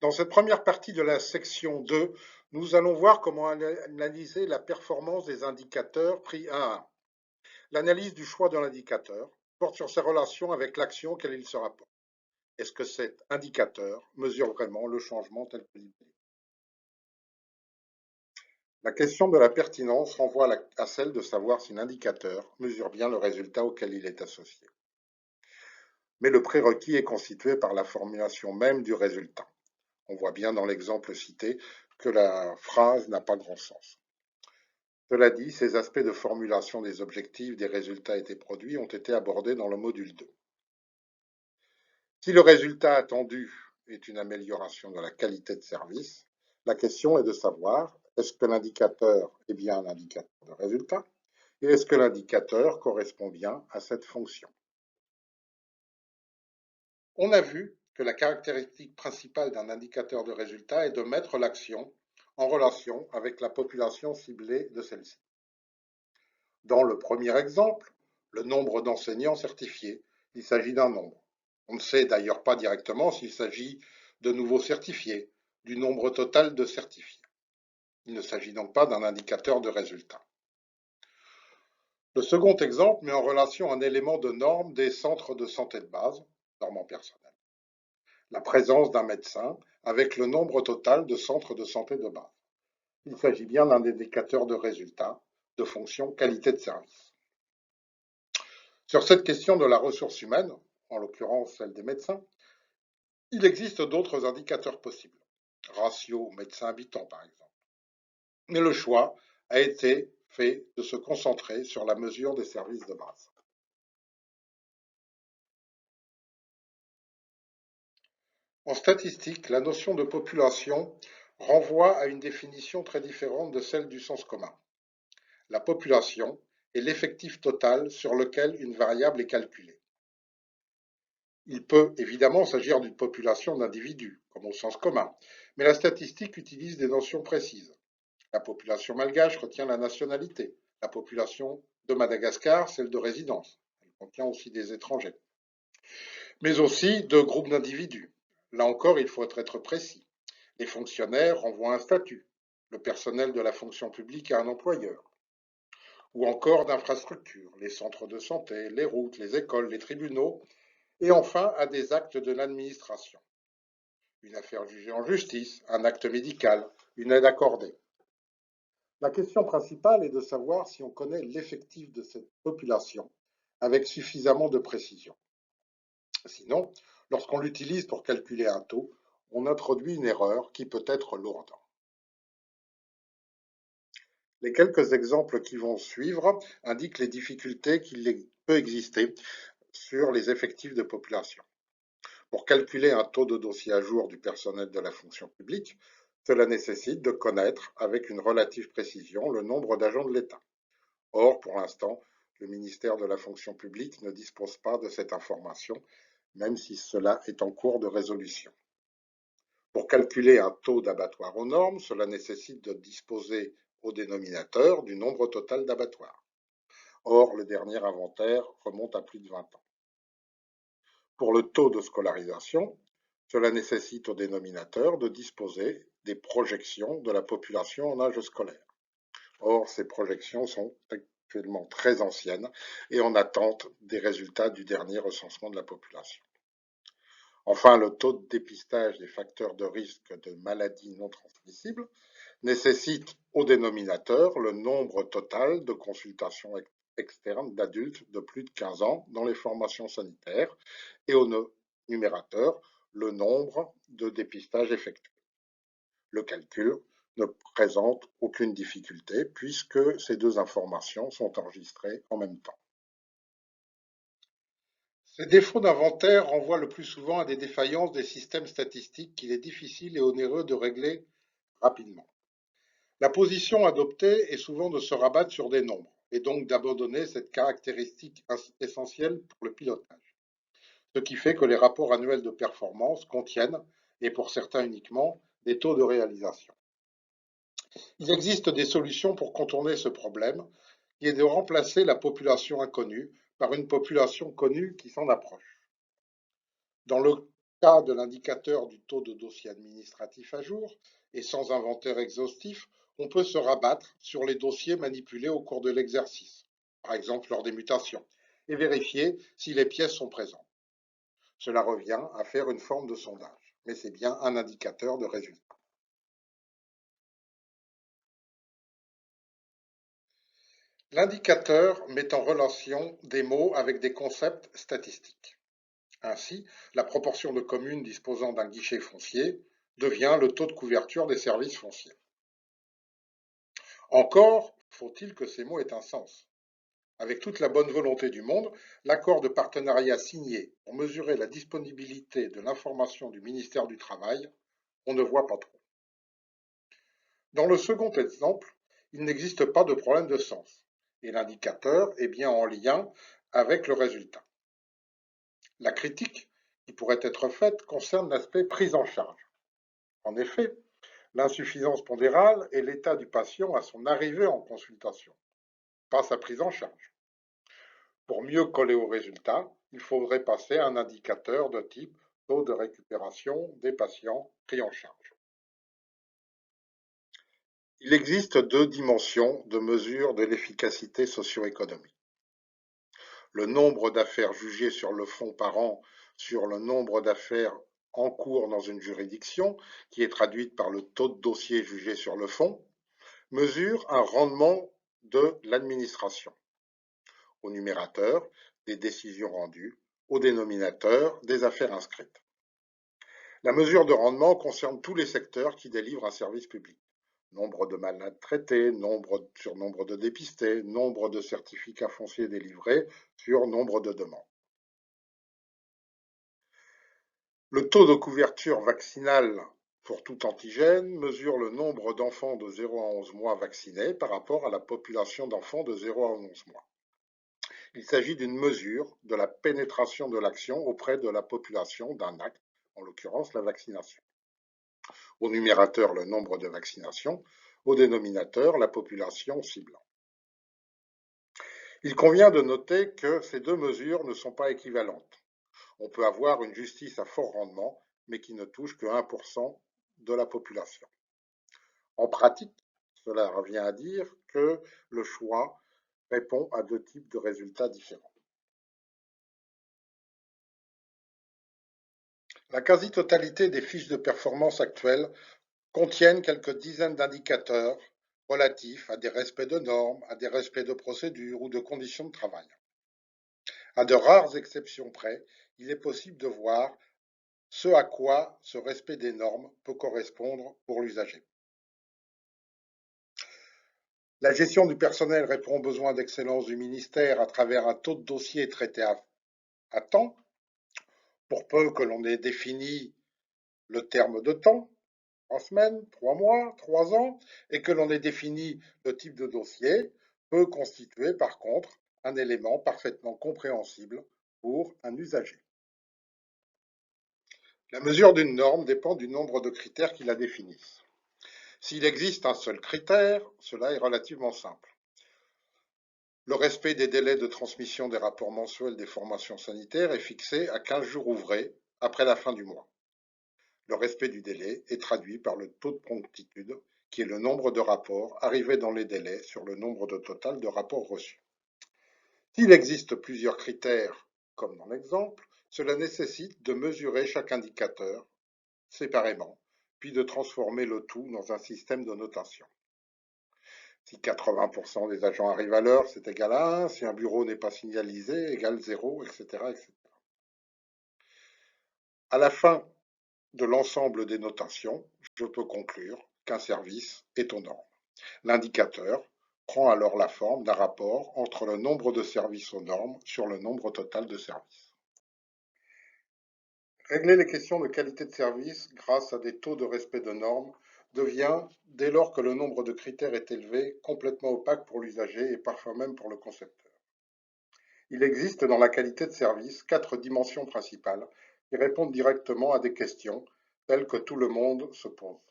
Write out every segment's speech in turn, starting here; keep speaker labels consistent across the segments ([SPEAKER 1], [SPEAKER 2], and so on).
[SPEAKER 1] Dans cette première partie de la section 2, nous allons voir comment analyser la performance des indicateurs pris un à un. L'analyse du choix de l'indicateur porte sur ses relations avec l'action auquel il se rapporte. Est-ce que cet indicateur mesure vraiment le changement tel que l'idée? La question de la pertinence renvoie à celle de savoir si l'indicateur mesure bien le résultat auquel il est associé. Mais le prérequis est constitué par la formulation même du résultat. On voit bien dans l'exemple cité que la phrase n'a pas grand sens. Cela dit, ces aspects de formulation des objectifs, des résultats et des produits ont été abordés dans le module 2. Si le résultat attendu est une amélioration de la qualité de service, la question est de savoir est-ce que l'indicateur est bien un indicateur de résultat et est-ce que l'indicateur correspond bien à cette fonction. On a vu que la caractéristique principale d'un indicateur de résultat est de mettre l'action en relation avec la population ciblée de celle-ci. Dans le premier exemple, le nombre d'enseignants certifiés, il s'agit d'un nombre. On ne sait d'ailleurs pas directement s'il s'agit de nouveaux certifiés, du nombre total de certifiés. Il ne s'agit donc pas d'un indicateur de résultat. Le second exemple met en relation un élément de norme des centres de santé de base, normant personnel. La présence d'un médecin avec le nombre total de centres de santé de base. Il s'agit bien d'un indicateur de résultat, de fonction qualité de service. Sur cette question de la ressource humaine, en l'occurrence celle des médecins, il existe d'autres indicateurs possibles. Ratio médecin-habitant par exemple. Mais le choix a été fait de se concentrer sur la mesure des services de base. En statistique, la notion de population renvoie à une définition très différente de celle du sens commun. La population est l'effectif total sur lequel une variable est calculée. Il peut évidemment s'agir d'une population d'individus, comme au sens commun, mais la statistique utilise des notions précises. La population malgache retient la nationalité. La population de Madagascar, celle de résidence. Elle contient aussi des étrangers. Mais aussi de groupes d'individus. Là encore, il faut être précis. Les fonctionnaires renvoient un statut. Le personnel de la fonction publique a un employeur. Ou encore d'infrastructures, les centres de santé, les routes, les écoles, les tribunaux, et enfin à des actes de l'administration. Une affaire jugée en justice, un acte médical, une aide accordée. La question principale est de savoir si on connaît l'effectif de cette population avec suffisamment de précision. Sinon, lorsqu'on l'utilise pour calculer un taux, on introduit une erreur qui peut être lourde. Les quelques exemples qui vont suivre indiquent les difficultés qu'il peut exister sur les effectifs de population. Pour calculer un taux de dossier à jour du personnel de la fonction publique, cela nécessite de connaître avec une relative précision le nombre d'agents de l'État. Or, pour l'instant, le ministère de la fonction publique ne dispose pas de cette information, même si cela est en cours de résolution. Pour calculer un taux d'abattoir aux normes, cela nécessite de disposer au dénominateur du nombre total d'abattoirs. Or, le dernier inventaire remonte à plus de 20 ans. Pour le taux de scolarisation, cela nécessite au dénominateur de disposer des projections de la population en âge scolaire. Or, ces projections sont actuellement très anciennes et en attente des résultats du dernier recensement de la population. Enfin, le taux de dépistage des facteurs de risque de maladies non transmissibles nécessite au dénominateur le nombre total de consultations externes d'adultes de plus de 15 ans dans les formations sanitaires et au numérateur le nombre de dépistages effectués. Le calcul ne présente aucune difficulté puisque ces deux informations sont enregistrées en même temps. Ces défauts d'inventaire renvoient le plus souvent à des défaillances des systèmes statistiques qu'il est difficile et onéreux de régler rapidement. La position adoptée est souvent de se rabattre sur des nombres et donc d'abandonner cette caractéristique essentielle pour le pilotage. Ce qui fait que les rapports annuels de performance contiennent, et pour certains uniquement, des taux de réalisation. Il existe des solutions pour contourner ce problème, qui est de remplacer la population inconnue par une population connue qui s'en approche. Dans le cas de l'indicateur du taux de dossier administratif à jour, et sans inventaire exhaustif, on peut se rabattre sur les dossiers manipulés au cours de l'exercice, par exemple lors des mutations, et vérifier si les pièces sont présentes. Cela revient à faire une forme de sondage, mais c'est bien un indicateur de résultat. L'indicateur met en relation des mots avec des concepts statistiques. Ainsi, la proportion de communes disposant d'un guichet foncier devient le taux de couverture des services fonciers. Encore faut-il que ces mots aient un sens. Avec toute la bonne volonté du monde, l'accord de partenariat signé pour mesurer la disponibilité de l'information du ministère du Travail, on ne voit pas trop. Dans le second exemple, il n'existe pas de problème de sens, et l'indicateur est bien en lien avec le résultat. La critique qui pourrait être faite concerne l'aspect prise en charge. En effet, l'insuffisance pondérale est l'état du patient à son arrivée en consultation, pas sa prise en charge. Pour mieux coller au résultat, il faudrait passer à un indicateur de type taux de récupération des patients pris en charge. Il existe deux dimensions de mesure de l'efficacité socio-économique. Le nombre d'affaires jugées sur le fond par an sur le nombre d'affaires en cours dans une juridiction, qui est traduite par le taux de dossiers jugés sur le fond, mesure un rendement de l'administration. Au numérateur, des décisions rendues, au dénominateur, des affaires inscrites. La mesure de rendement concerne tous les secteurs qui délivrent un service public. Nombre de malades traités, nombre sur nombre de dépistés, nombre de certificats fonciers délivrés sur nombre de demandes. Le taux de couverture vaccinale pour tout antigène mesure le nombre d'enfants de 0 à 11 mois vaccinés par rapport à la population d'enfants de 0 à 11 mois. Il s'agit d'une mesure de la pénétration de l'action auprès de la population d'un acte, en l'occurrence la vaccination. Au numérateur, le nombre de vaccinations, au dénominateur, la population ciblant. Il convient de noter que ces deux mesures ne sont pas équivalentes. On peut avoir une justice à fort rendement, mais qui ne touche que 1% de la population. En pratique, cela revient à dire que le choix répond à deux types de résultats différents. La quasi-totalité des fiches de performance actuelles contiennent quelques dizaines d'indicateurs relatifs à des respects de normes, à des respects de procédures ou de conditions de travail. À de rares exceptions près, il est possible de voir ce à quoi ce respect des normes peut correspondre pour l'usager. La gestion du personnel répond aux besoins d'excellence du ministère à travers un taux de dossier traité à temps, pour peu que l'on ait défini le terme de temps, 3 semaines, 3 mois, 3 ans, et que l'on ait défini le type de dossier, peut constituer par contre un élément parfaitement compréhensible pour un usager. La mesure d'une norme dépend du nombre de critères qui la définissent. S'il existe un seul critère, cela est relativement simple. Le respect des délais de transmission des rapports mensuels des formations sanitaires est fixé à 15 jours ouvrés après la fin du mois. Le respect du délai est traduit par le taux de promptitude, qui est le nombre de rapports arrivés dans les délais sur le nombre total de rapports reçus. S'il existe plusieurs critères, comme dans l'exemple, cela nécessite de mesurer chaque indicateur séparément, puis de transformer le tout dans un système de notation. Si 80% des agents arrivent à l'heure, c'est égal à 1. Si un bureau n'est pas signalisé, égale 0, etc., etc. À la fin de l'ensemble des notations, je peux conclure qu'un service est aux normes. L'indicateur prend alors la forme d'un rapport entre le nombre de services aux normes sur le nombre total de services. Régler les questions de qualité de service grâce à des taux de respect de normes devient, dès lors que le nombre de critères est élevé, complètement opaque pour l'usager et parfois même pour le concepteur. Il existe dans la qualité de service 4 dimensions principales qui répondent directement à des questions telles que tout le monde se pose.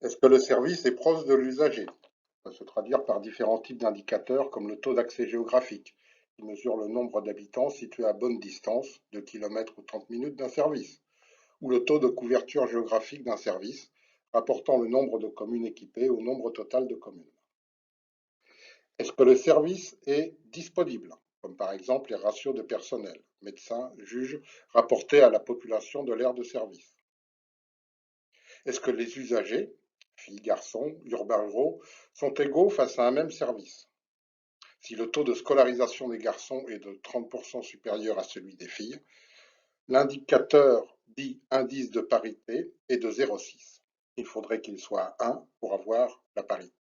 [SPEAKER 1] Est-ce que le service est proche de l'usager? Ça peut se traduire par différents types d'indicateurs comme le taux d'accès géographique, qui mesure le nombre d'habitants situés à bonne distance, de kilomètres ou 30 minutes d'un service, ou le taux de couverture géographique d'un service, rapportant le nombre de communes équipées au nombre total de communes. Est-ce que le service est disponible, comme par exemple les ratios de personnel, médecins, juges, rapportés à la population de l'aire de service? Est-ce que les usagers, filles, garçons, urbains, ruraux, sont égaux face à un même service? Si le taux de scolarisation des garçons est de 30% supérieur à celui des filles, l'indicateur dit indice de parité est de 0,6. Il faudrait qu'il soit 1 pour avoir la parité.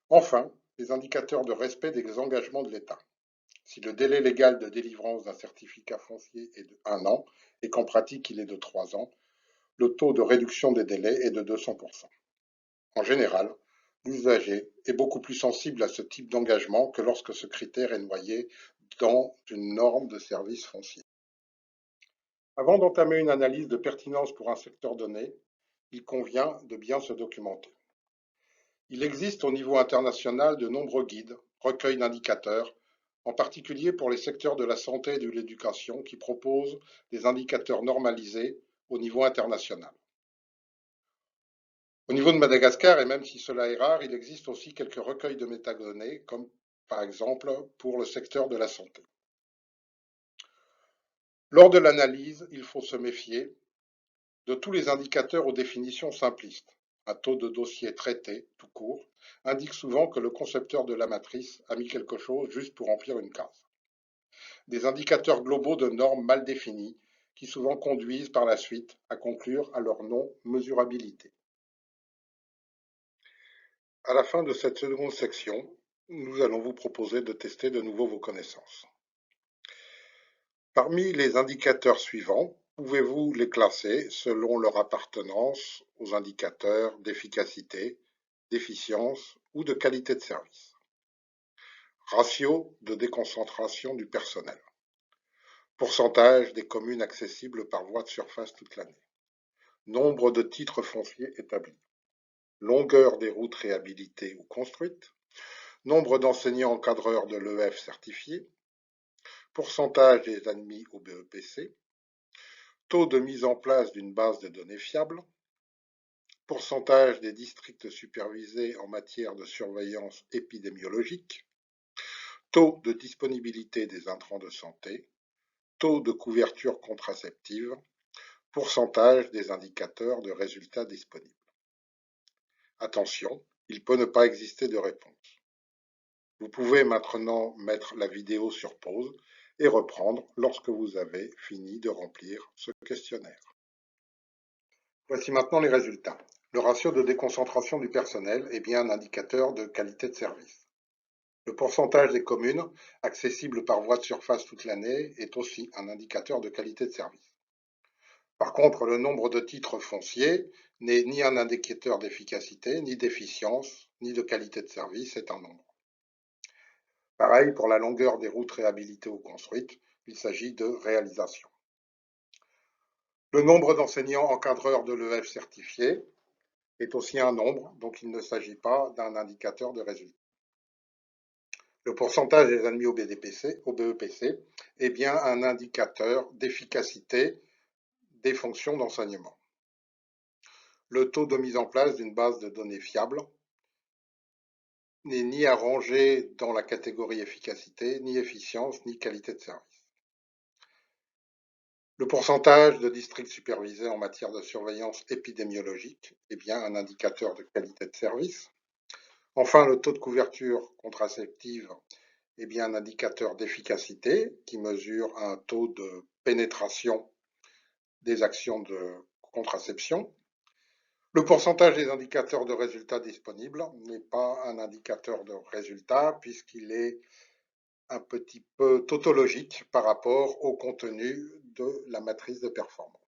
[SPEAKER 1] Enfin, les indicateurs de respect des engagements de l'État. Si le délai légal de délivrance d'un certificat foncier est de 1 an et qu'en pratique il est de 3 ans, le taux de réduction des délais est de 200%. En général, l'usager est beaucoup plus sensible à ce type d'engagement que lorsque ce critère est noyé dans une norme de service foncier. Avant d'entamer une analyse de pertinence pour un secteur donné, il convient de bien se documenter. Il existe au niveau international de nombreux guides, recueils d'indicateurs, en particulier pour les secteurs de la santé et de l'éducation, qui proposent des indicateurs normalisés au niveau international. Au niveau de Madagascar, et même si cela est rare, il existe aussi quelques recueils de métadonnées, comme par exemple pour le secteur de la santé. Lors de l'analyse, il faut se méfier de tous les indicateurs aux définitions simplistes. Un taux de dossier traité, tout court, indique souvent que le concepteur de la matrice a mis quelque chose juste pour remplir une case. Des indicateurs globaux de normes mal définies qui souvent conduisent par la suite à conclure à leur non-mesurabilité. À la fin de cette seconde section, nous allons vous proposer de tester de nouveau vos connaissances. Parmi les indicateurs suivants, pouvez-vous les classer selon leur appartenance aux indicateurs d'efficacité, d'efficience ou de qualité de service? Ratio de déconcentration du personnel. Pourcentage des communes accessibles par voie de surface toute l'année. Nombre de titres fonciers établis. Longueur des routes réhabilitées ou construites. Nombre d'enseignants encadreurs de l'EF certifiés. Pourcentage des admis au BEPC. Taux de mise en place d'une base de données fiable. Pourcentage des districts supervisés en matière de surveillance épidémiologique. Taux de disponibilité des intrants de santé. Taux de couverture contraceptive. Pourcentage des indicateurs de résultats disponibles. Attention, il peut ne pas exister de réponse. Vous pouvez maintenant mettre la vidéo sur pause et reprendre lorsque vous avez fini de remplir ce questionnaire. Voici maintenant les résultats. Le ratio de déconcentration du personnel est bien un indicateur de qualité de service. Le pourcentage des communes accessibles par voie de surface toute l'année est aussi un indicateur de qualité de service. Par contre, le nombre de titres fonciers n'est ni un indicateur d'efficacité, ni d'efficience, ni de qualité de service, c'est un nombre. Pareil pour la longueur des routes réhabilitées ou construites, il s'agit de réalisation. Le nombre d'enseignants encadreurs de l'EF certifiés est aussi un nombre, donc il ne s'agit pas d'un indicateur de résultat. Le pourcentage des admis au BEPC est bien un indicateur d'efficacité des fonctions d'enseignement. Le taux de mise en place d'une base de données fiable n'est ni à ranger dans la catégorie efficacité, ni efficience, ni qualité de service. Le pourcentage de districts supervisés en matière de surveillance épidémiologique est bien un indicateur de qualité de service. Enfin, le taux de couverture contraceptive est bien un indicateur d'efficacité qui mesure un taux de pénétration des actions de contraception. Le pourcentage des indicateurs de résultats disponibles n'est pas un indicateur de résultat puisqu'il est un petit peu tautologique par rapport au contenu de la matrice de performance.